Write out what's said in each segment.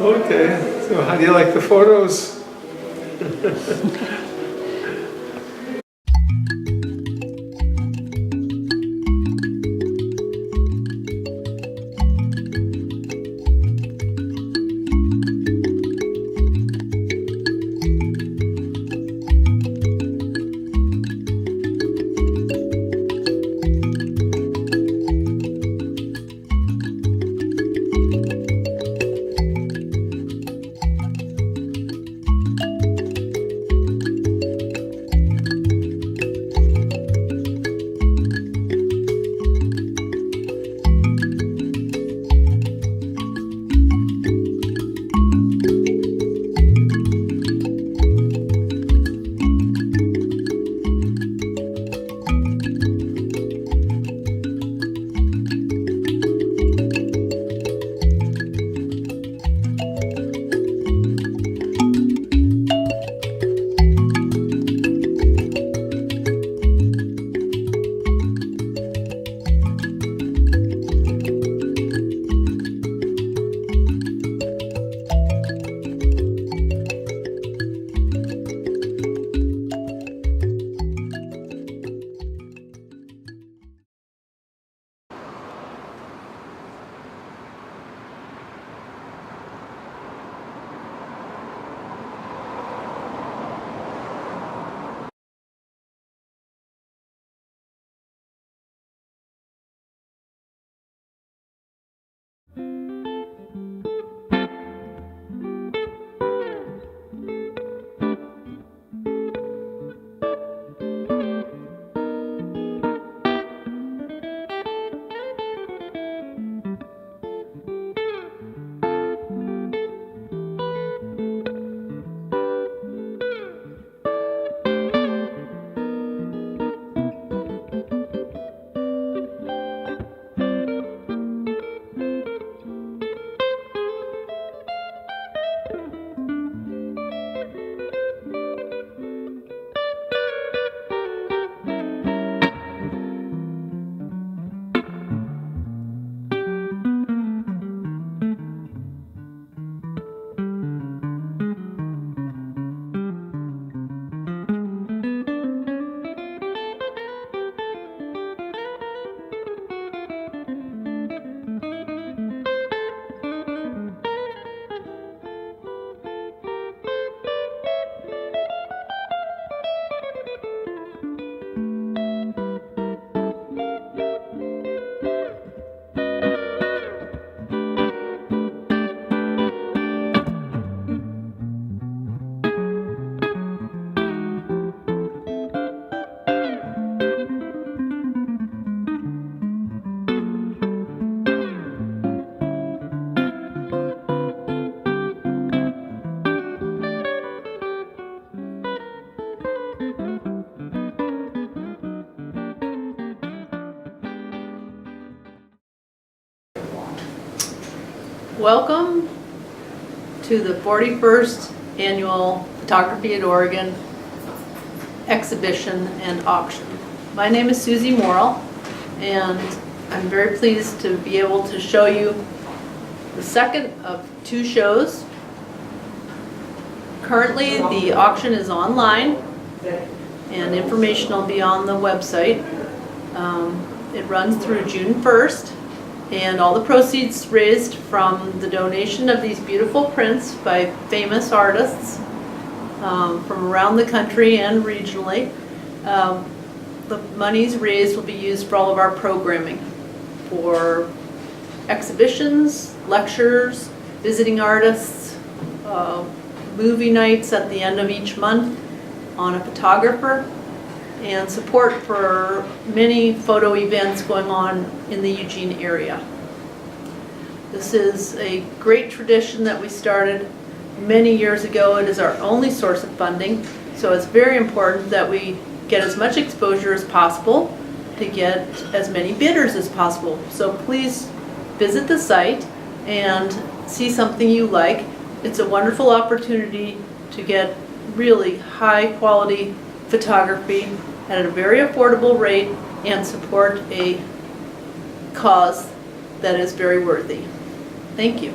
Okay, so how do you like the photos? Welcome to the 41st Annual Photography at Oregon exhibition and auction. My name is Susie Morrill, and I'm very pleased to be able to show you the second of two shows. Currently, the auction is online, and information will be on the website. It runs through June 1st. And all the proceeds raised from the donation of these beautiful prints by famous artists from around the country and regionally, the monies raised will be used for all of our programming, for exhibitions, lectures, visiting artists, movie nights at the end of each month on a photographer, and support for many photo events going on in the Eugene area. This is a great tradition that we started many years ago. It is our only source of funding, so it's very important that we get as much exposure as possible to get as many bidders as possible. So please visit the site and see something you like. It's a wonderful opportunity to get really high quality photography at a very affordable rate and support a cause that is very worthy. Thank you.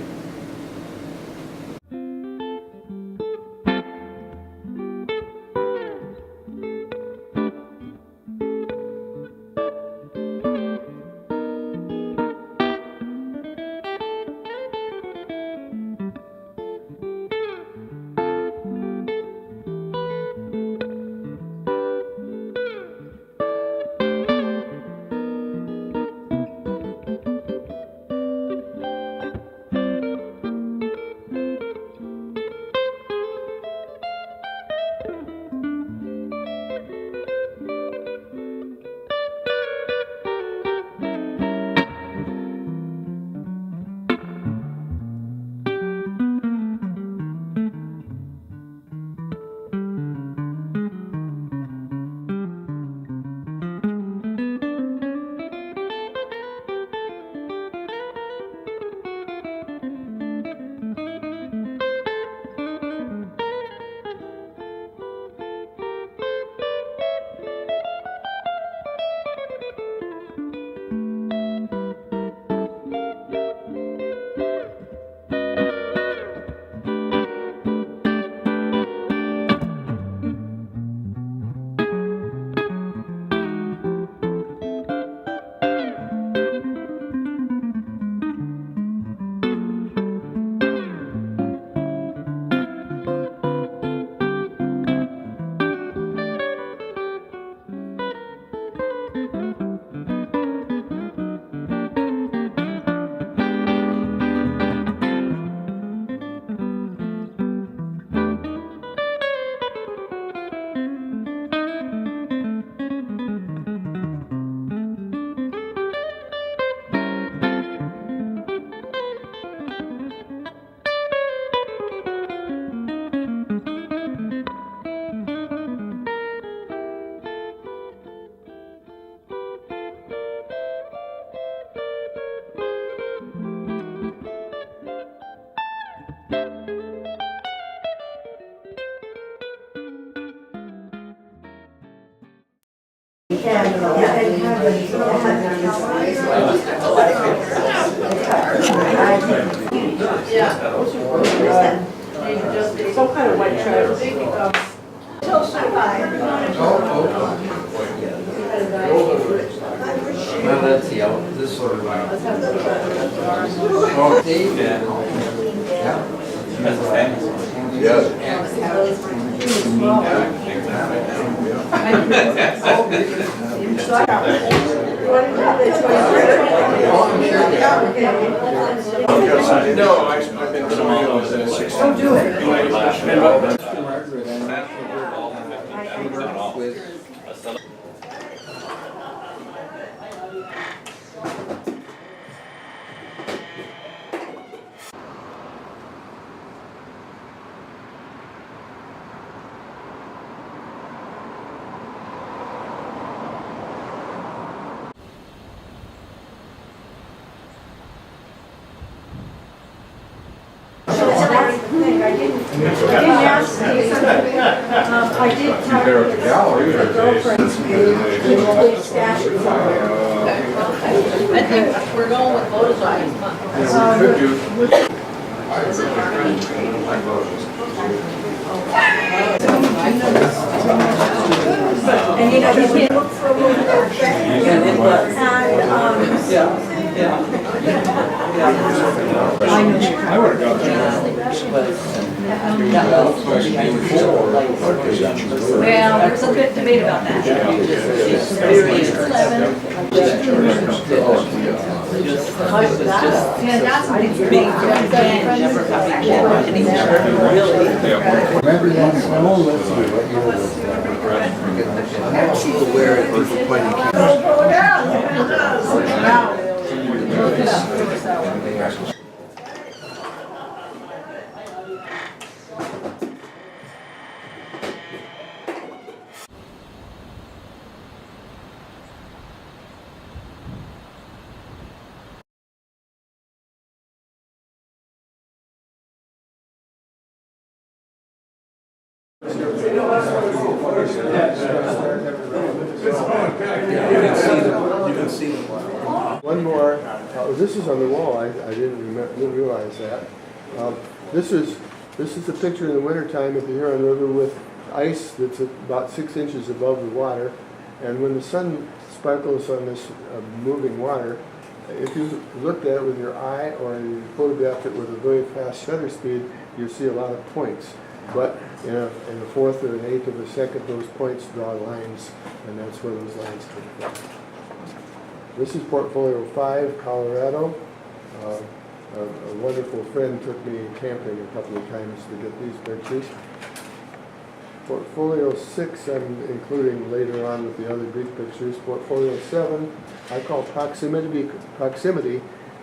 Some kind of white trash. Well, let's see, this sort of like. Oh, Dave? Yeah. That's the famous one. Yes. No, I've been to Wales at 16. Oh, do it. Margaret, and that's what we're all with. I did talk Compare it to gallery. to girlfriends, they stashed it somewhere. I think we're going with photos on this month. Could do. And you know, you can look for a little bit of I would have got that. Well, there's a bit debate about that. Yeah, that's a big thing. Never got really. Remember that snow, let's see what year was that? I'm also aware of people pointing One more, this is on the wall, I didn't realize that. This is a picture in the wintertime at the Huron River with ice that's about 6 inches above the water. And when the sun sparkles on this moving water, if you looked at it with your eye or you photographed it with a very fast shutter speed, you see a lot of points. But in a fourth or an eighth of a second, those points draw lines, and that's where those lines come from. This is Portfolio 5, Colorado. A wonderful friend took me camping a couple of times to get these pictures. Portfolio 6 I'm including later on with the other big pictures. Portfolio 7 I call proximity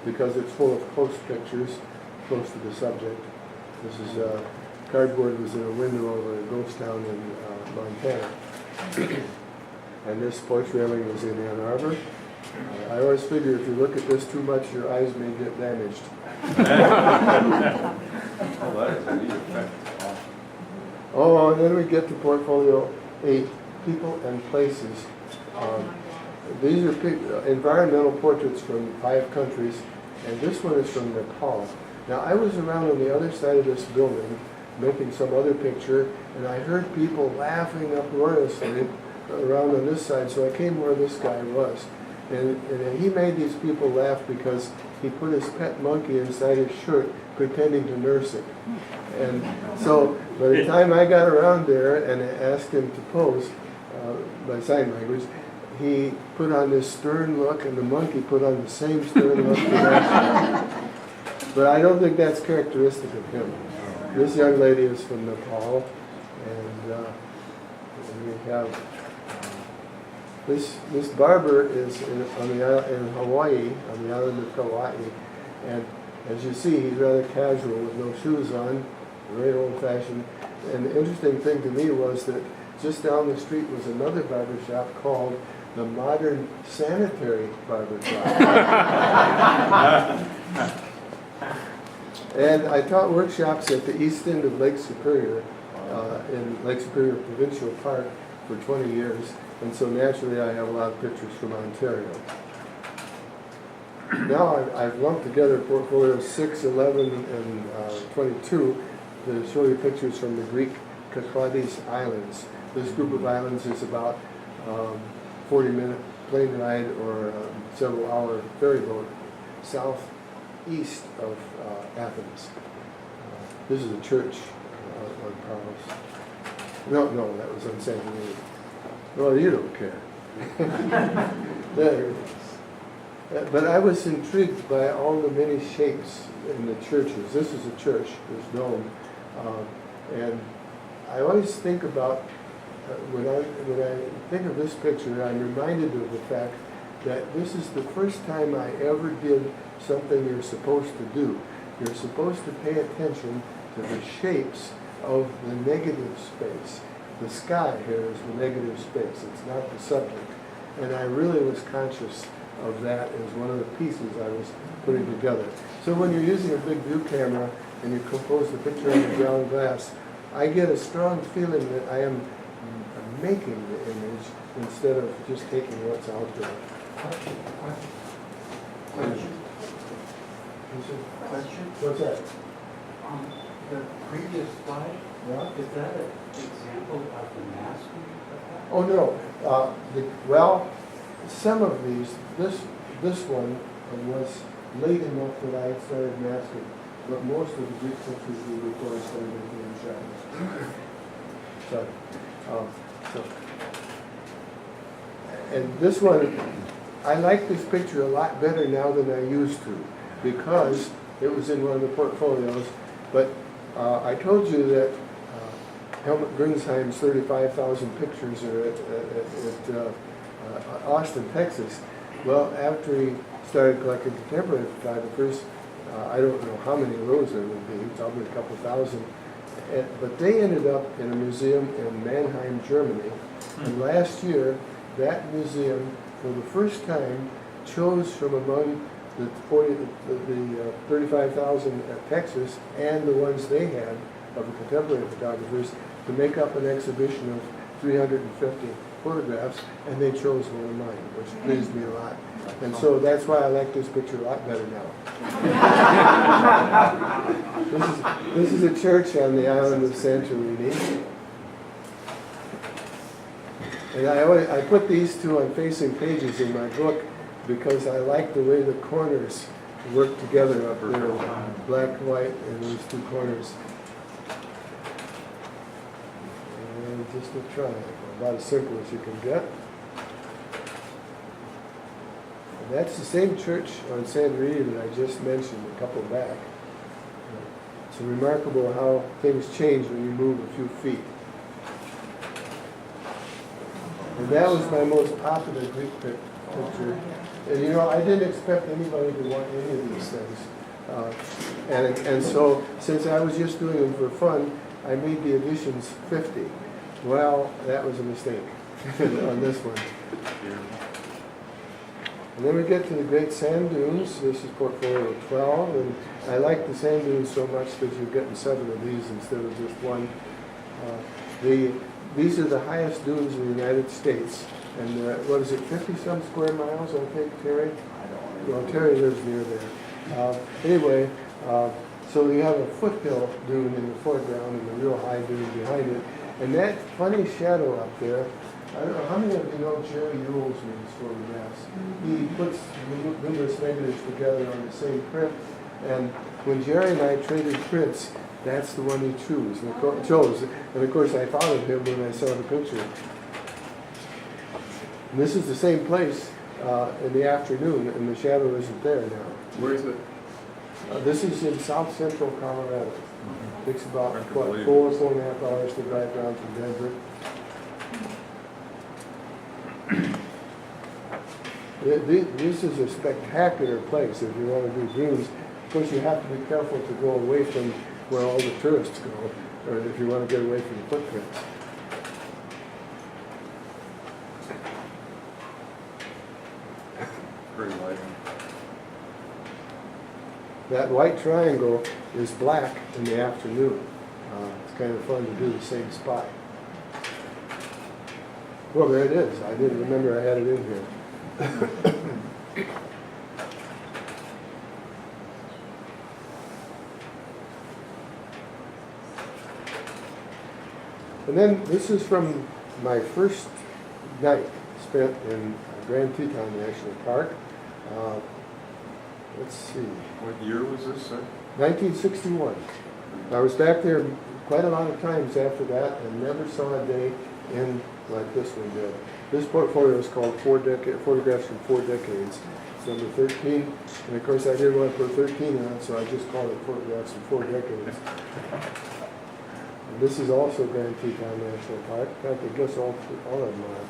because it's full of close pictures, close to the subject. This is cardboard was in a window over a ghost town in Montana. And this porch railing was in Ann Arbor. I always figure if you look at this too much, your eyes may get damaged. Oh, and then we get to Portfolio 8, People and Places. These are environmental portraits from 5 countries, and this one is from Nepal. Now, I was around on the other side of this building making some other picture, and I heard people laughing uproariously around on this side, so I came where this guy was. And he made these people laugh because he put his pet monkey inside his shirt pretending to nurse it. And so by the time I got around there and asked him to pose by sign language, he put on this stern look and the monkey put on the same stern look. But I don't think that's characteristic of him. This young lady is from Nepal, and we have this barber is in Hawaii, on the island of Kauai, and as you see, he's rather casual with no shoes on, very old-fashioned. And the interesting thing to me was that just down the street was another barber shop called the Modern Sanitary Barber Shop. And I taught workshops at the east end of Lake Superior, in Lake Superior Provincial Park for 20 years. And so naturally, I have a lot of pictures from Ontario. Now I've lumped together portfolios 6, 11, and 22 to show you pictures from the Greek Cyclades Islands. This group of islands is about 40-minute plane ride or several hour ferry boat southeast of Athens. This is a church on Paros. No, that was on Santorini. Well, you don't care. There it is. But I was intrigued by all the many shapes in the churches. This is a church, this dome. And I always think about, when I think of this picture, I'm reminded of the fact that this is the first time I ever did something you're supposed to do. You're supposed to pay attention to the shapes of the negative space. The sky here is the negative space. It's not the subject. And I really was conscious of that as one of the pieces I was putting together. So when you're using a big view camera and you compose the picture on the ground glass, I get a strong feeling that I am making the image instead of just taking what's out there. Question? What's that? The previous slide, Yeah? is that an example of the masking effect? Oh, no. Well, some of these, this one was late enough that I started masking, but most of the Greek pictures were before I started making them shadows. And this one, I like this picture a lot better now than I used to, because it was in one of the portfolios. But I told you that Helmut Gernsheim's 35,000 pictures are at Austin, Texas. Well, after he started collecting contemporary photographers, I don't know how many of those there would be, probably a couple thousand. But they ended up in a museum in Mannheim, Germany. And last year, that museum, for the first time, chose from among the 35,000 at Texas and the ones they had of the contemporary photographers to make up an exhibition of 350 photographs, and they chose one of mine, which pleased me a lot. And so that's why I like this picture a lot better now. This is a church on the island of Santorini. And I put these two on facing pages in my book because I like the way the corners work together up there, black, white, and these two corners. And just a triangle, about as simple as you can get. And that's the same church on Santorini that I just mentioned a couple back. It's remarkable how things change when you move a few feet. And that was my most popular Greek picture. And you know, I didn't expect anybody to want any of these things. And so, since I was just doing them for fun, I made the editions 50. Well, that was a mistake on this one. And then we get to the Great Sand Dunes. This is portfolio 12. And I like the sand dunes so much that you're getting 7 of these instead of just one. These are the highest dunes in the United States. And what is it, 50-some square miles, I think, Terry? Well, Terry lives near there. Anyway, so you have a foothill dune in the foreground and a real high dune behind it. And that funny shadow up there, I don't know, how many of you know Jerry Uelsman's photographs? He puts numerous negatives together on the same print. And when Jerry and I traded prints, that's the one he chose. And of course, I followed him when I saw the picture. And this is the same place in the afternoon, and the shadow isn't there now. Where is it? This is in south central Colorado. It takes about, 4.5 hours to drive down from Denver. This is a spectacular place if you want to do dunes. Of course, you have to be careful to go away from where all the tourists go, or if you want to get away from the footprints. Pretty light. That white triangle is black in the afternoon. It's kind of fun to do the same spot. Well, there it is. I didn't remember I had it in here. And then this is from my first night spent in Grand Teton National Park. Let's see, What year was this, sir? 1961. I was back there quite a lot of times after that and never saw a day in like this one did. This portfolio is called Photographs from 4 Decades. It's number 13, and of course I didn't want to put 13 on it, so I just called it Photographs from 4 Decades. And this is also Grand Teton National Park. In fact, I guess all of them are.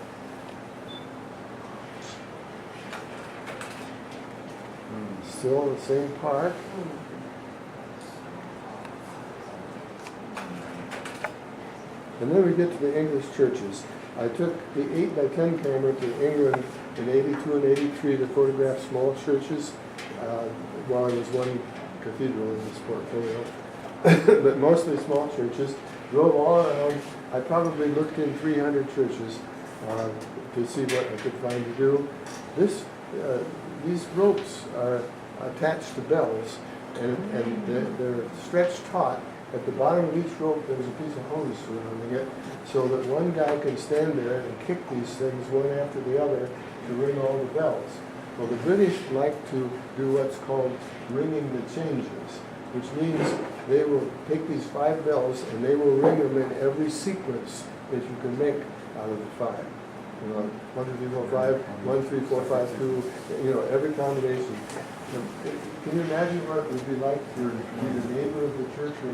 Still the same park. And then we get to the English churches. I took the 8x10 camera to England in 82 and 83 to photograph small churches while there was one cathedral in this portfolio. But mostly small churches. Drove all around. I probably looked in 300 churches to see what I could find to do. These ropes are attached to bells, and they're stretched taut. At the bottom of each rope, there's a piece of hose surrounding it, so that one guy can stand there and kick these things one after the other to ring all the bells. Well, the British like to do what's called ringing the changes, which means they will take these 5 bells and they will ring them in every sequence that you can make out of the 5. You know, 1, 2, 3, 4, 5, 1, 3, 4, 5, 2, you know, every combination. Can you imagine what it would be like to be the neighbor of the church when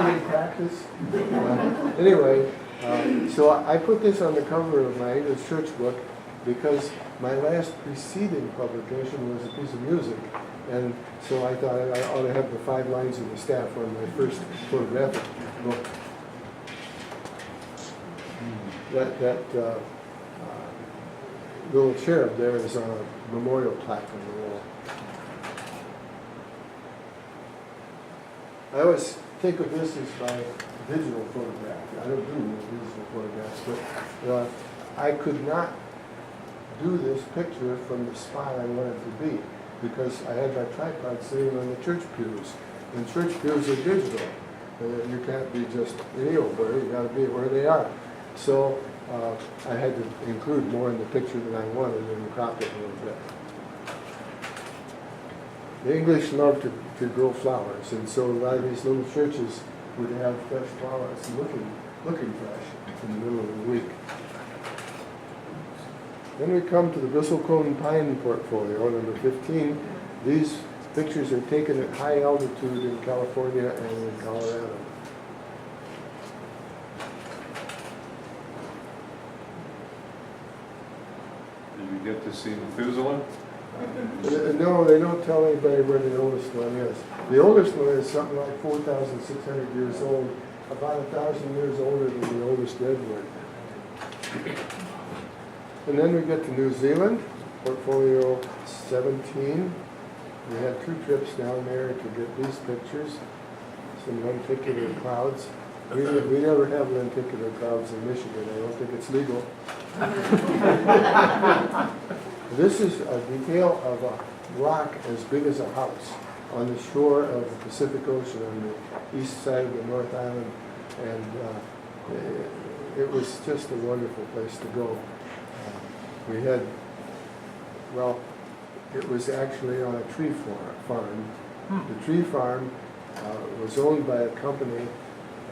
in practice? Anyway, so I put this on the cover of my English church book because my last preceding publication was a piece of music. And so I thought I ought to have the 5 lines of the staff on my first photographic book. That little cherub there is on a memorial plaque on the wall. I always think of this as my digital photograph. I don't do digital photographs, but I could not do this picture from the spot I wanted to be because I had my tripod sitting on the church pews. And church pews are digital. You can't be just any old where, you got to be where they are. So I had to include more in the picture than I wanted and crop it a little bit. The English love to grow flowers, and so a lot of these little churches would have fresh flowers looking fresh in the middle of the week. Then we come to the bristlecone pine portfolio, number 15. These pictures are taken at high altitude in California and in Colorado. Did you get to see Methuselah? No, they don't tell anybody where the oldest one is. The oldest one is something like 4,600 years old, about 1,000 years older than the oldest redwood. And then we get to New Zealand, portfolio 17. We had 2 trips down there to get these pictures, some lenticular clouds. We never have lenticular clouds in Michigan. I don't think it's legal. This is a detail of a rock as big as a house on the shore of the Pacific Ocean on the east side of the North Island. And it was just a wonderful place to go. We had, well, it was actually on a tree farm. The tree farm was owned by a company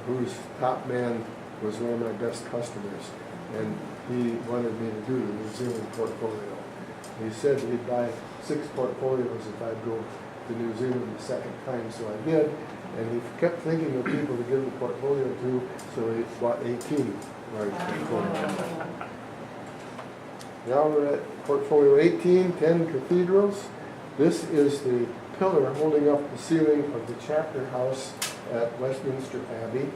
whose top man was one of my best customers, and he wanted me to do the New Zealand portfolio. He said he'd buy 6 portfolios if I'd go to New Zealand the second time, so I did, and he kept thinking of people to give the portfolio to, so he bought 18 large portfolios. Now we're at portfolio 18, 10 cathedrals. This is the pillar holding up the ceiling of the chapter house at Westminster Abbey.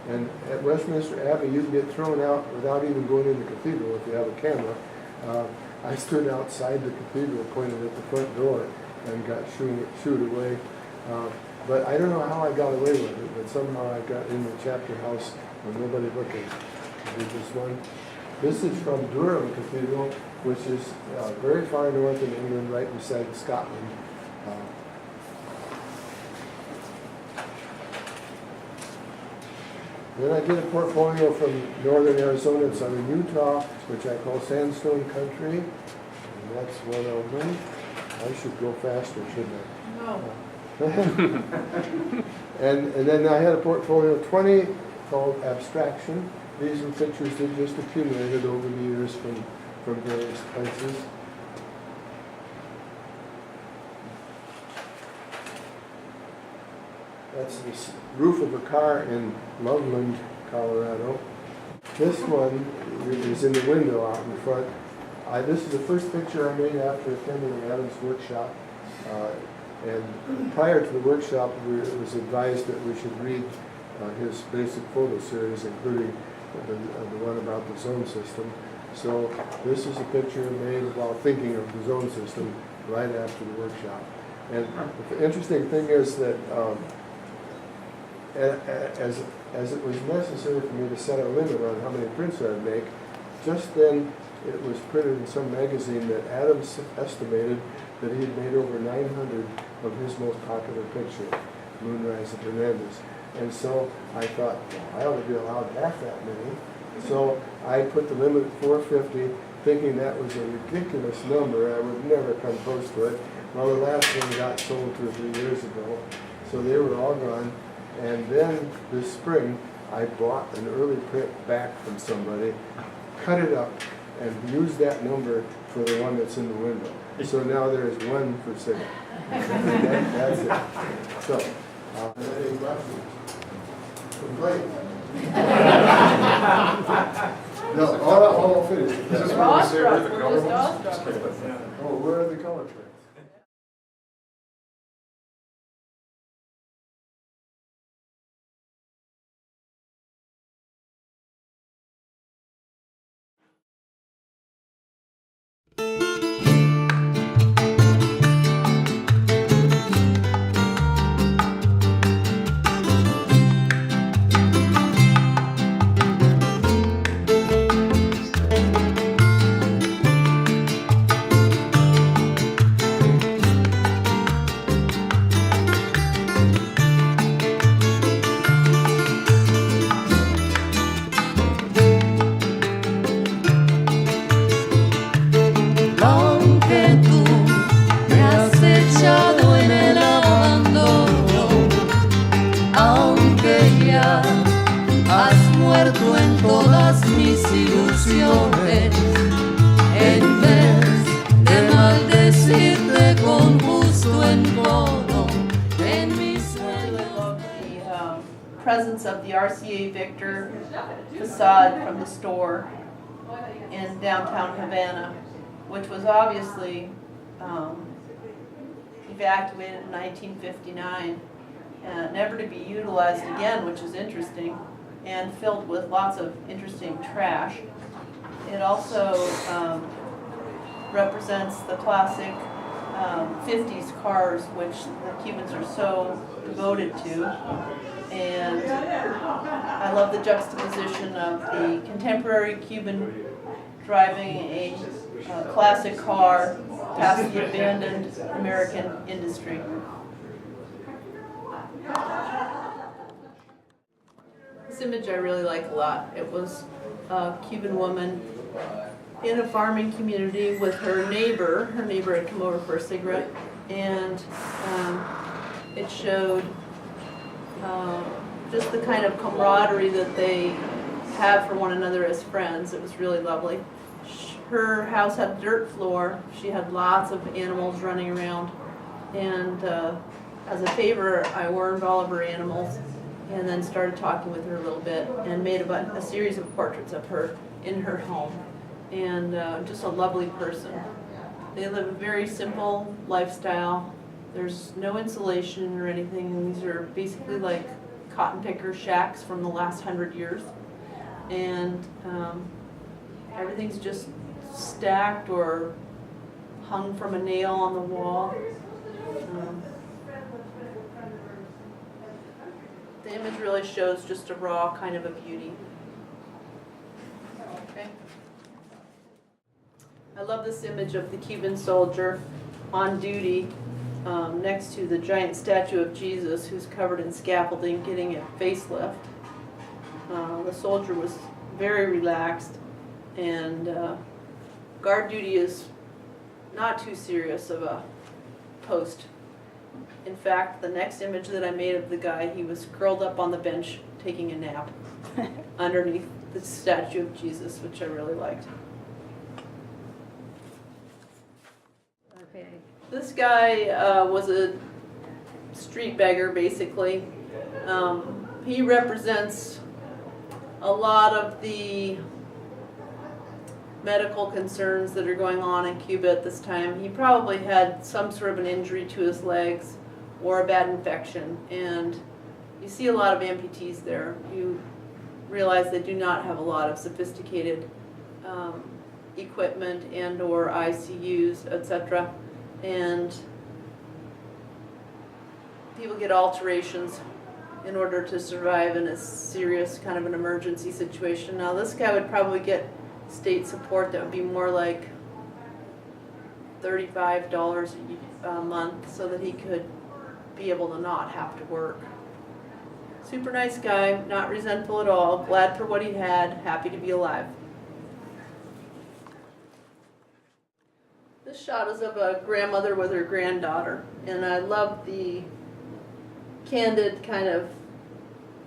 And at Westminster Abbey, you can get thrown out without even going in the cathedral if you have a camera. I stood outside the cathedral, pointed at the front door, and got shooed away. But I don't know how I got away with it, but somehow I got in the chapter house with nobody looking. I did this one. This is from Durham Cathedral, which is very far north in England, right beside Scotland. Then I did a portfolio from northern Arizona and southern Utah, which I call Sandstone Country. And that's one of them. I should go faster, shouldn't I? No. And then I had a portfolio of 20 called Abstraction. These are pictures that just accumulated over the years from various places. That's the roof of a car in Loveland, Colorado. This one is in the window out in front. This is the first picture I made after attending Adam's workshop. And prior to the workshop, it was advised that we should read his basic photo series, including the one about the zone system. So this is a picture made while thinking of the zone system right after the workshop. And the interesting thing is that as it was necessary for me to set a limit on how many prints I would make, just then it was printed in some magazine that Adams estimated that he had made over 900 of his most popular picture, Moonrise of Hernandez. And so I thought, well, I ought to be allowed half that many. So I put the limit at 450, thinking that was a ridiculous number. I would never come close to it. Well, the last one got sold 2 or 3 years ago, so they were all gone. And then this spring, I bought an early print back from somebody, cut it up, and used that number for the one that's in the window. So now there's one for sale. That's it. So, any questions? Complaints? No, all finished. Is this We're where we say where awestruck. the We're color just was? awestruck. Oh, where are the color prints? Aunque tú me has echado en el abandono, aunque ya has muerto en todas mis ilusiones, en vez de maldecirte con justo encono, en mis sueños. The presence of the RCA Victor facade from the store in downtown Havana, which was obviously evacuated in 1959, never to be utilized again, which is interesting, and filled with lots of interesting trash. It also represents the classic 50s cars, which the Cubans are so devoted to. And I love the juxtaposition of the contemporary Cuban driving a classic car past the abandoned American industry. This image I really like a lot. It was a Cuban woman in a farming community with her neighbor. Her neighbor had come over for a cigarette, and it showed just the kind of camaraderie that they have for one another as friends. It was really lovely. Her house had a dirt floor. She had lots of animals running around, and as a favor, I wormed all of her animals and then started talking with her a little bit and made a series of portraits of her in her home. And just a lovely person. They live a very simple lifestyle. There's no insulation or anything. These are basically like cotton picker shacks from the last 100 years. And everything's just stacked or hung from a nail on the wall. The image really shows just a raw kind of a beauty. Okay. I love this image of the Cuban soldier on duty next to the giant statue of Jesus who's covered in scaffolding getting a facelift. The soldier was very relaxed, and guard duty is not too serious of a post. In fact, the next image that I made of the guy, he was curled up on the bench taking a nap underneath the statue of Jesus, which I really liked. Okay. This guy was a street beggar, basically. He represents a lot of the medical concerns that are going on in Cuba at this time. He probably had some sort of an injury to his legs or a bad infection, and you see a lot of amputees there. You realize they do not have a lot of sophisticated equipment and or ICUs, etc. And people get alterations in order to survive in a serious kind of an emergency situation. Now this guy would probably get state support that would be more like $35 a month so that he could be able to not have to work. Super nice guy, not resentful at all, glad for what he had, happy to be alive. This shot is of a grandmother with her granddaughter, and I love the candid kind of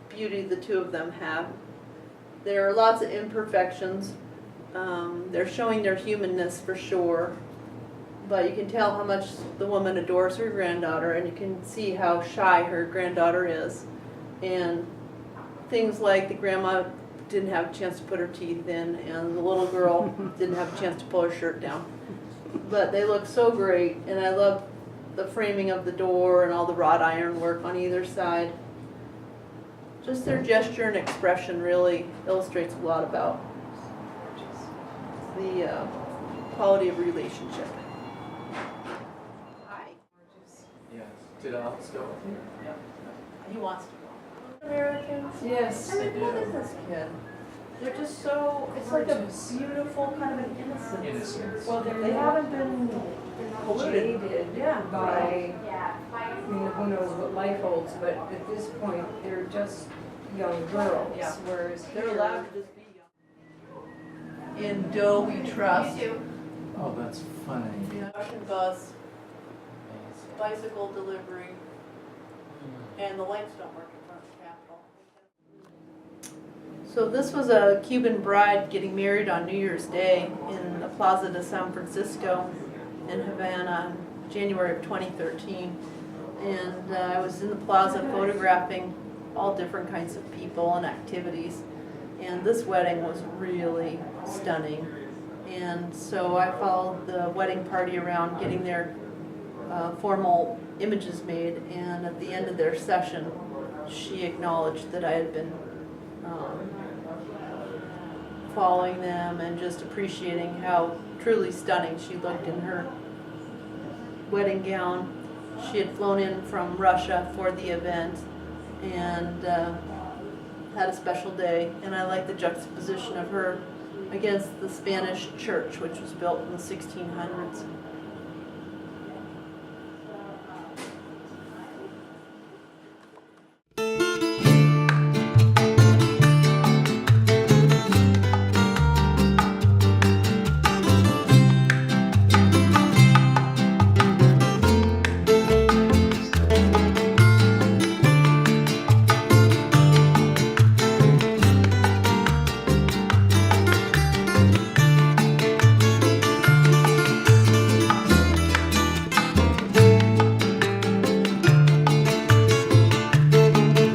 beauty the two of them have. There are lots of imperfections. They're showing their humanness for sure, but you can tell how much the woman adores her granddaughter, and you can see how shy her granddaughter is. And things like the grandma didn't have a chance to put her teeth in, and the little girl didn't have a chance to pull her shirt down. But they look so great, and I love the framing of the door and all the wrought iron work on either side. Just their gesture and expression really illustrates a lot about the quality of relationship. Hi. Yes. Did Alex go? He wants to go. Americans? Yes, I mean, what is this kid? They're just so, it's like a Gorgeous. beautiful kind of an innocence. Innocence. Well, They haven't been polluted. jaded Yeah. by, I mean, who knows what life holds, but at this point, they're just young girls. Yeah. Whereas They're here- allowed to just be young. In Doe we trust. Oh, that's funny. Russian bus, bicycle delivery, and the lights don't work in front of the Capitol. So this was a Cuban bride getting married on New Year's Day in the Plaza de San Francisco in Havana, January of 2013. And I was in the plaza photographing all different kinds of people and activities. And this wedding was really stunning. And so I followed the wedding party around getting their formal images made. And at the end of their session, she acknowledged that I had been following them and just appreciating how truly stunning she looked in her wedding gown. She had flown in from Russia for the event and had a special day, and I like the juxtaposition of her against the Spanish church, which was built in the 1600s.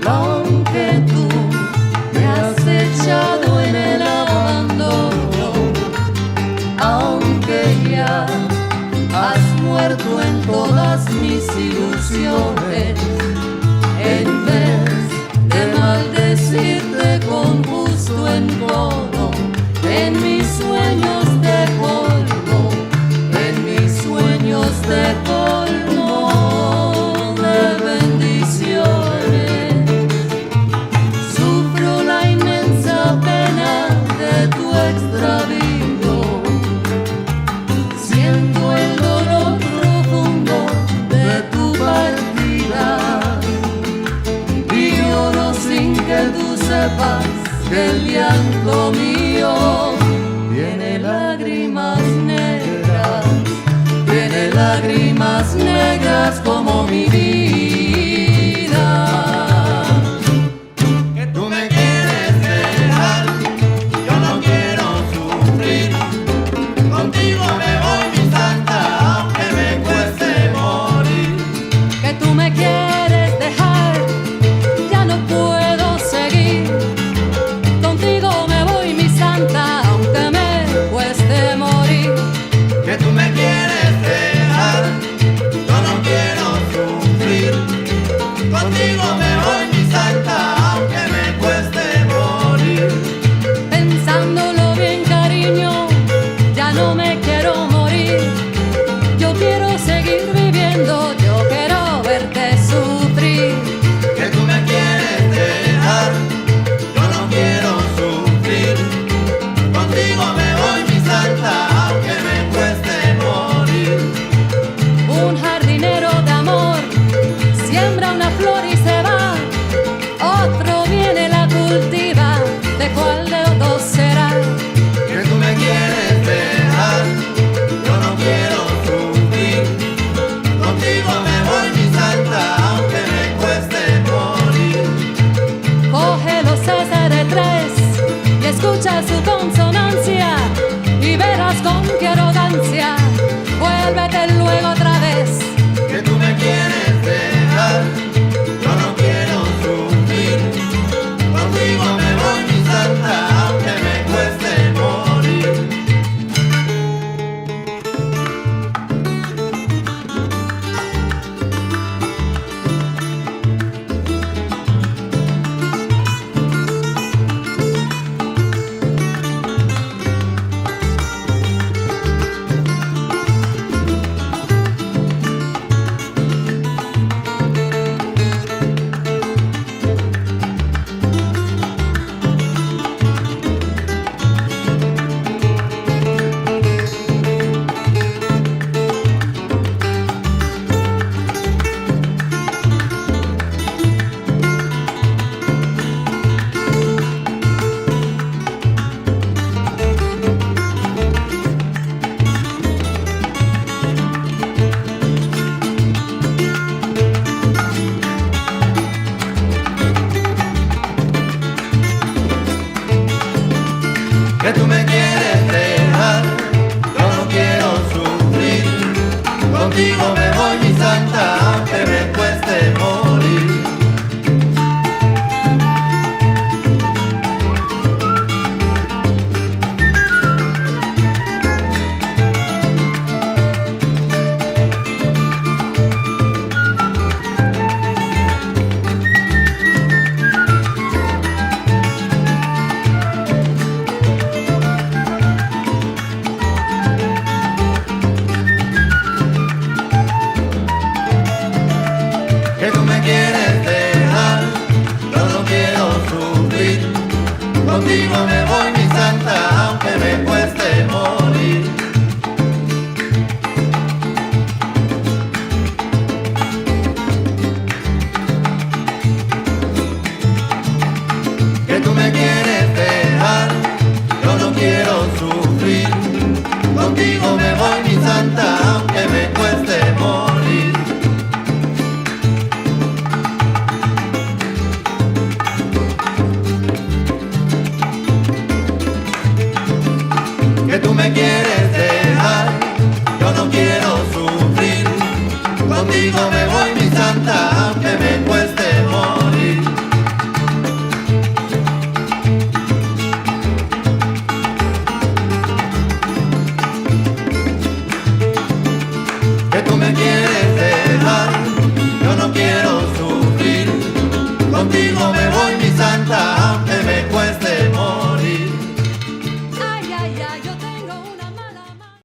Aunque tú me has echado en el abandono, aunque ya has muerto en todas mis ilusiones, en vez de maldecirte con justo encono, en mis sueños de polvo, en mis sueños de polvo de bendiciones. Sufro la inmensa pena de tu extravío, miras con qué arrogancia, vuélvete luego otra vez. Que tú me quieres dejar, yo no quiero sufrir. Contigo me voy, mi santa, aunque me cueste morir. Que tú me quieres dejar, yo no quiero sufrir. Contigo me voy, mi santa, aunque me cueste morir. Que tú me quieres dejar, yo no quiero sufrir. Contigo me voy, mi santa, aunque me cueste morir. Que tú me quieres dejar, yo no quiero sufrir. Contigo me voy, mi santa, aunque me cueste morir. Que tú me quieres dejar, yo no quiero sufrir. Contigo me voy, mi santa, aunque me cueste morir. Que tú me quieres dejar, yo no quiero sufrir. Contigo me voy, mi santa, aunque me cueste morir. Ay, ay, ay, yo tengo una mala mano.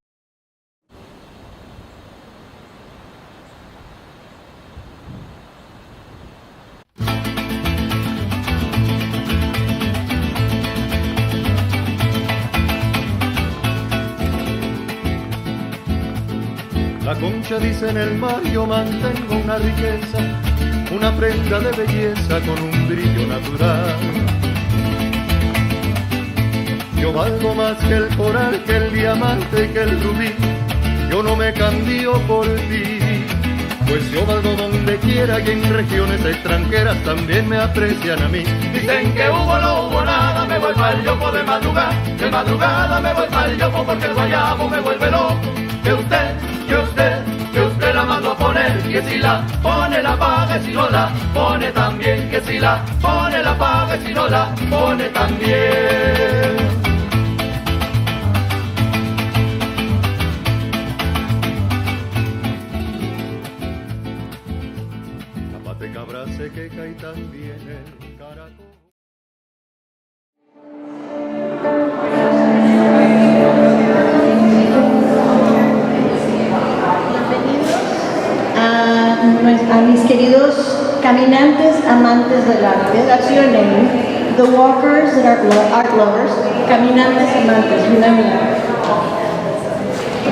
La concha dice en el mar, yo mantengo una riqueza, una prenda de belleza con un brillo natural. Yo valgo más que el coral, que el diamante y que el rubí, yo no me cambio por ti, pues yo valgo donde quiera y en regiones extranjeras también me aprecian a mí. Dicen que hubo, no hubo nada, me voy pa'l yopo de madrugada me voy pa'l yopo porque el guayabo me vuelve loco. Que usted la mandó a poner, que si la pone la pague, si no la pone también, que si la pone la pague, si no la pone también. Capate cabra se queja y también el caracol. A mis queridos caminantes amantes del arte. That's your name. The walkers that are art lovers. Caminantes amantes. Remember that.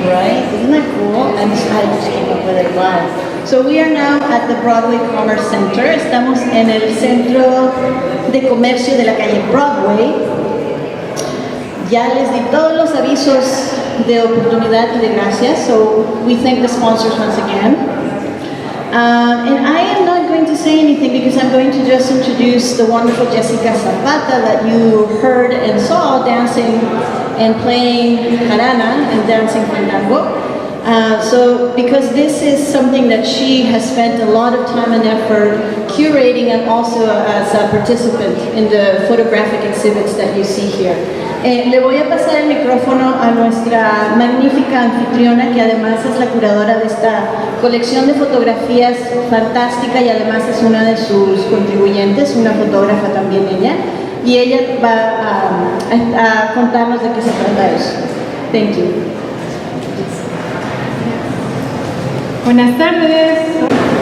Right? Isn't that cool? I just came up with it. Wow. So we are now at the Broadway Commerce Center. Estamos en el centro de comercio de la calle Broadway. Ya les di todos los avisos de oportunidad y de gracias. So we thank the sponsors once again. And I am not going to say anything because I'm going to just introduce the wonderful Jessica Zapata that you heard and saw dancing and playing jarana and dancing fandango. So because this is something that she has spent a lot of time and effort curating, and also as a participant in the photographic exhibits that you see here. Le voy a pasar el micrófono a nuestra magnífica anfitriona, que además es la curadora de esta colección de fotografías fantástica y además es una de sus contribuyentes, una fotógrafa también ella, y ella va a contarnos de qué se trata eso. Thank you. Buenas tardes.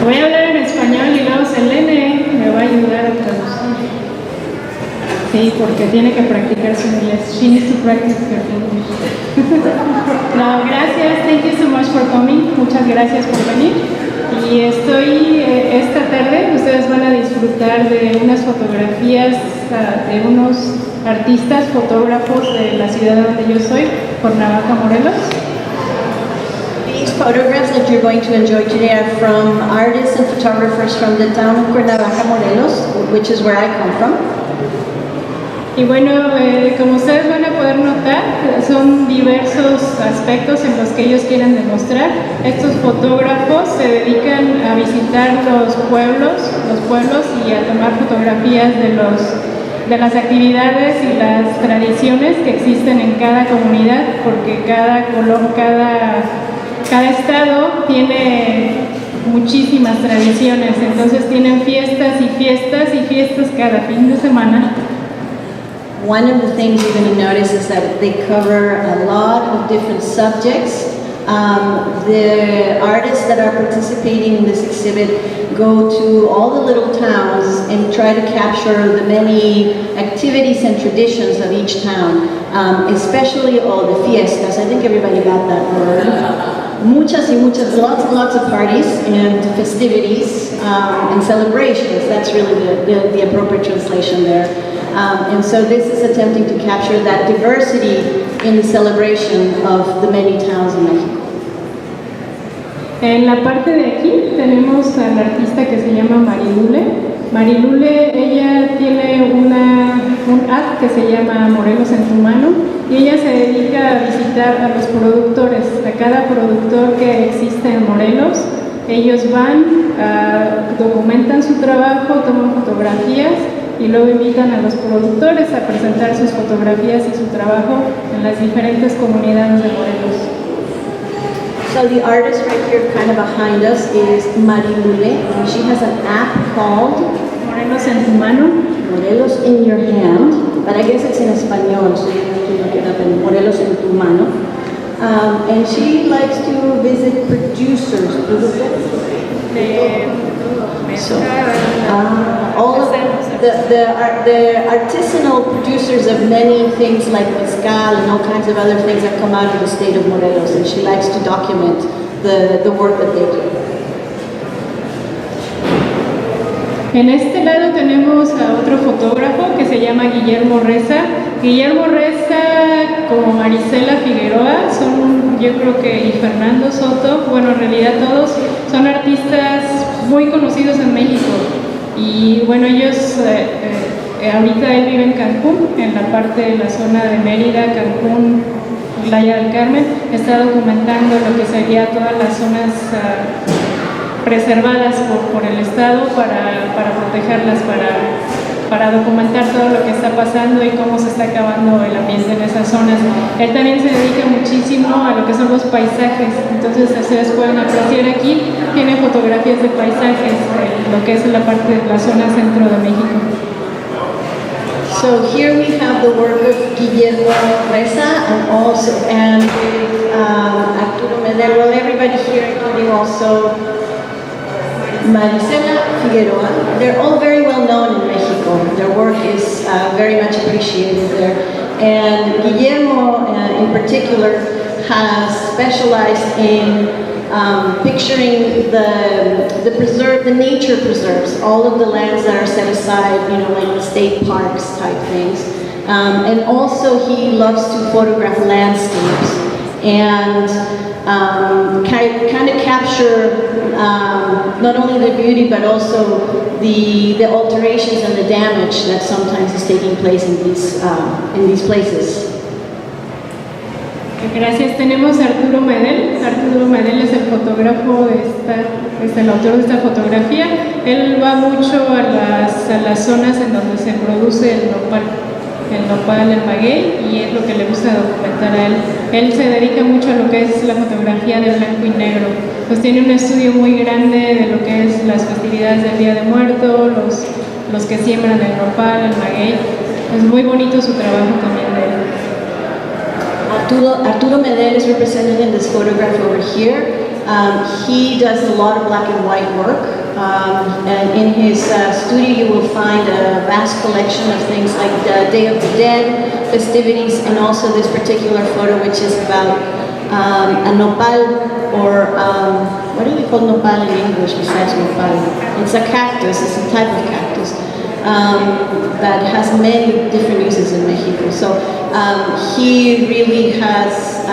Voy a hablar en español y luego Selene me va a ayudar a traducir. Sí, porque tiene que practicar su inglés. She needs to practice her English. No, gracias. Thank you so much for coming. Muchas gracias por venir. Y esta tarde, ustedes van a disfrutar de unas fotografías de unos artistas, fotógrafos de la ciudad donde yo soy, Cuernavaca, Morelos. These photographs that you're going to enjoy today are from artists and photographers from the town of Cuernavaca, Morelos, which is where I come from. Y bueno, como ustedes van a poder notar, son diversos aspectos en los que ellos quieren demostrar. Estos fotógrafos se dedican a visitar los pueblos y a tomar fotografías de las actividades y las tradiciones que existen en cada comunidad, porque cada estado tiene muchísimas tradiciones, entonces tienen fiestas y fiestas y fiestas cada fin de semana. One of the things you're going to notice is that they cover a lot of different subjects. The artists that are participating in this exhibit go to all the little towns and try to capture the many activities and traditions of each town, especially all the fiestas. I think everybody got that word. Muchas y muchas, lots and lots of parties and festivities and celebrations. That's really the appropriate translation there. And so this is attempting to capture that diversity in the celebration of the many towns in Mexico. En la parte de aquí tenemos a la artista que se llama Marilule. Marilule, ella tiene un app que se llama Morelos en tu mano, y ella se dedica a visitar a los productores, a cada productor que existe en Morelos. Ellos van, documentan su trabajo, toman fotografías y luego invitan a los productores a presentar sus fotografías y su trabajo en las diferentes comunidades de Morelos. So the artist right here kind of behind us is Marilule, and she has an app called Morelos en tu mano. Morelos in your hand, but I guess it's in español, so you have to look it up in Morelos en tu mano. And she likes to visit producers. So, all of the artisanal producers of many things like mezcal and all kinds of other things that come out of the state of Morelos, and she likes to document the work that they do. En este lado tenemos a otro fotógrafo que se llama Guillermo Reza. Guillermo Reza, como Marisela Figueroa, yo creo que, y Fernando Soto, bueno, en realidad todos son artistas muy conocidos en México. Y bueno, ellos, ahorita él vive en Cancún, en la parte de la zona de Mérida, Cancún, Playa del Carmen. Está documentando lo que sería todas las zonas preservadas por el Estado para protegerlas, para documentar todo lo que está pasando y cómo se está acabando el ambiente en esas zonas. Él también se dedica muchísimo a lo que son los paisajes, entonces ustedes pueden apreciar aquí, tiene fotografías de paisajes, lo que es la parte de la zona centro de México. So here we have the work of Guillermo Reza and Arturo Medel. Well, everybody here, including also Marisela Figueroa. They're all very well known in Mexico. Their work is very much appreciated there. And Guillermo, in particular, has specialized in picturing the nature preserves, all of the lands that are set aside, like the state parks type things. And also he loves to photograph landscapes and kind of capture not only the beauty but also the alterations and the damage that sometimes is taking place in these places. Gracias. Tenemos a Arturo Medel. Arturo Medel es el fotógrafo es el autor de esta fotografía. Él va mucho a las zonas en donde se produce el nopal, el maguey, y es lo que le gusta documentar a él. Él se dedica mucho a lo que es la fotografía de blanco y negro. Pues tiene un estudio muy grande de lo que es las festividades del Día de Muertos, los que siembran el nopal, el maguey. Es muy bonito su trabajo también de él. Arturo Medel is represented in this photograph over here. He does a lot of black and white work, and in his studio you will find a vast collection of things like the Day of the Dead, festivities, and also this particular photo which is about a nopal, or what do they call nopal in English besides nopal? It's a cactus, it's a type of cactus. That has many different uses in Mexico. So he really has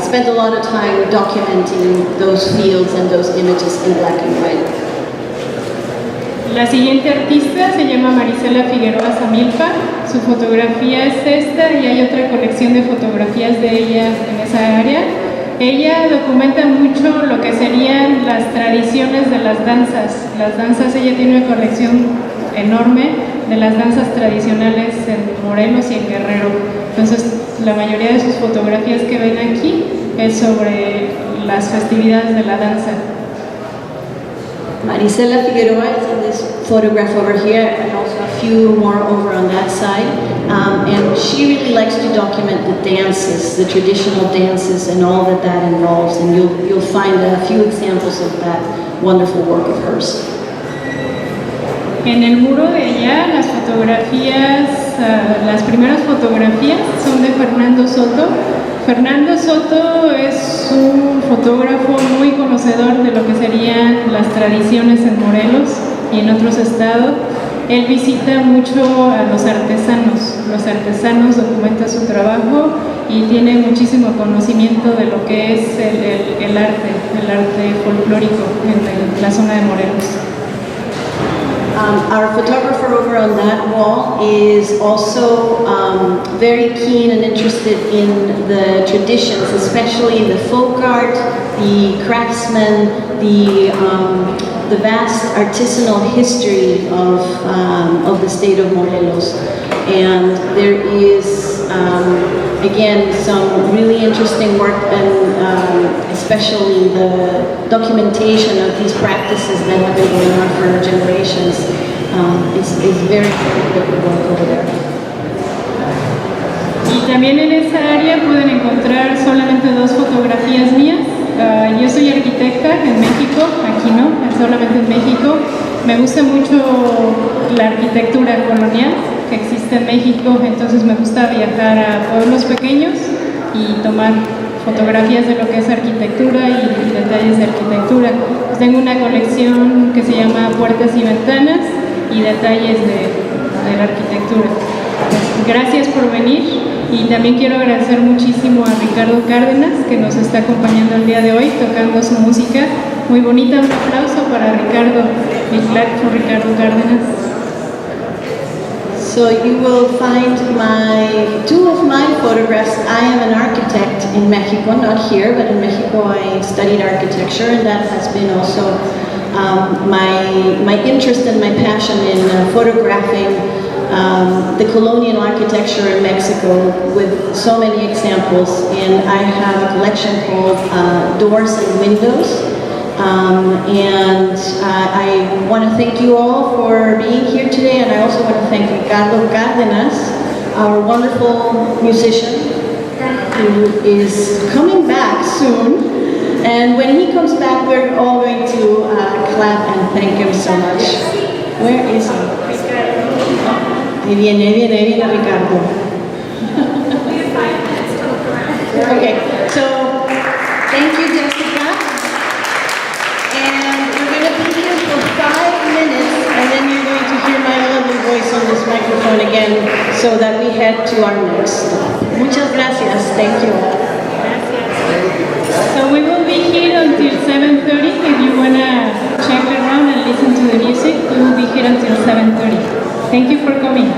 spent a lot of time documenting those fields and those images in black and white. La siguiente artista se llama Marisela Figueroa Samilpa. Su fotografía es esta, y hay otra colección de fotografías de ella en esa área. Ella documenta mucho lo que serían las tradiciones de las danzas. Ella tiene una colección enorme de las danzas tradicionales en Morelos y en Guerrero. Entonces, la mayoría de sus fotografías que ven aquí es sobre las festividades de la danza. Marisela Figueroa is in this photograph over here, and also a few more over on that side. And she really likes to document the dances, the traditional dances, and all that involves. And you'll find a few examples of that wonderful work of hers. En el muro de allá, las fotografías, las primeras fotografías son de Fernando Soto. Fernando Soto es un fotógrafo muy conocedor de lo que serían las tradiciones en Morelos y en otros estados. Él visita mucho a los artesanos documentan su trabajo y tiene muchísimo conocimiento de lo que es el arte folclórico en la zona de Morelos. Our photographer over on that wall is also very keen and interested in the traditions, especially the folk art, the craftsmen, the vast artisanal history of the state of Morelos. And there is, again, some really interesting work, and especially the documentation of these practices that have been going on for generations is very good work over there. Y también en esa área pueden encontrar solamente 2 fotografías mías. Yo soy arquitecta en México, aquí no, solamente en México. Me gusta mucho la arquitectura colonial que existe en México, entonces me gusta viajar a pueblos pequeños y tomar fotografías de lo que es arquitectura y detalles de arquitectura. Pues tengo una colección que se llama Puertas y Ventanas y detalles de la arquitectura. Pues gracias por venir, y también quiero agradecer muchísimo a Ricardo Cárdenas, que nos está acompañando el día de hoy tocando su música muy bonita. Un aplauso para Ricardo, big clap for Ricardo Cárdenas. So you will find two of my photographs. I am an architect in Mexico, not here, but in Mexico I studied architecture, and that has been also my interest and my passion in photographing the colonial architecture in Mexico with so many examples. And I have a collection called Doors and Windows. And I want to thank you all for being here today, and I also want to thank Ricardo Cárdenas, our wonderful musician, who is coming back soon. And when he comes back, we're all going to clap and thank him so much. Where is he? Ahí viene Ricardo. Okay, so thank you, Jessica. And we're going to be here for 5 minutes, and then you're going to hear my lovely voice on this microphone again, so that we head to our next stop. Muchas gracias. Thank you. So we will be here until 7:30. If you want to check around and listen to the music, we will be here until 7:30. Thank you for coming.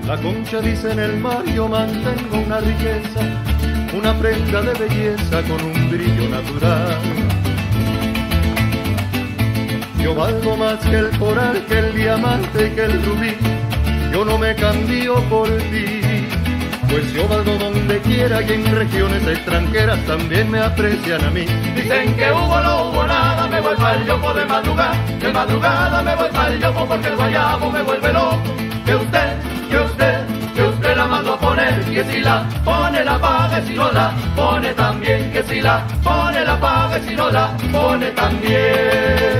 La concha dice en el mar, yo mantengo una riqueza, una prenda de belleza con un brillo natural. Yo valgo más que el coral, que el diamante y que el rubí, yo no me cambio por ti, pues yo valgo donde quiera y en regiones extranjeras también me aprecian a mí. Dicen que hubo, no hubo nada, me voy pa'l yopo de madrugada me voy pa'l yopo porque el guayabo me vuelve loco. Que usted la mandó a poner, que si la pone la paga, si no la pone también, que si la pone la paga, si no la pone también.